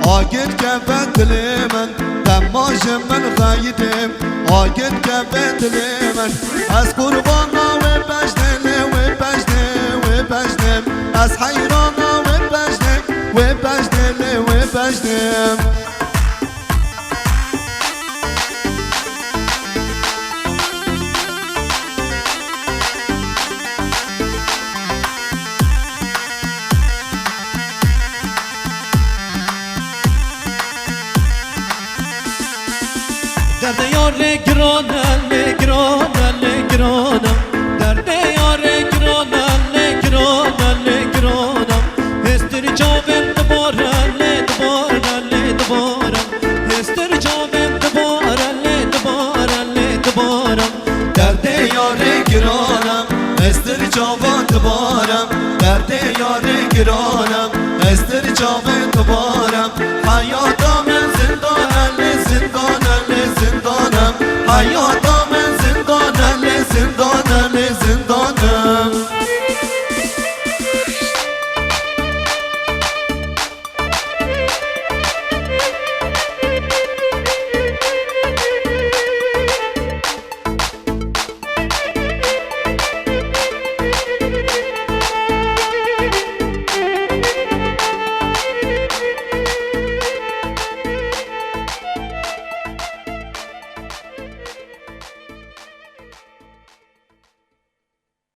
آگت که به دل من دماج من غایدم آگت که به دل من از قربانا و بجنه و بجنه و بجنه از حیرانا و بجنه و بجنه و بجنه درد یار گرانم گرانم گرانم درد یار گرانم گرانم گرانم هستر جاوم دوبارم دوبارم دوبارم هستر جاوم دوبارم دوبارم دوبارم درد یار گرانم استر جاوان دوبارم درد یار گرانم استر جاوان دوبارم حیاتم زندانم زندانم زندانم حیات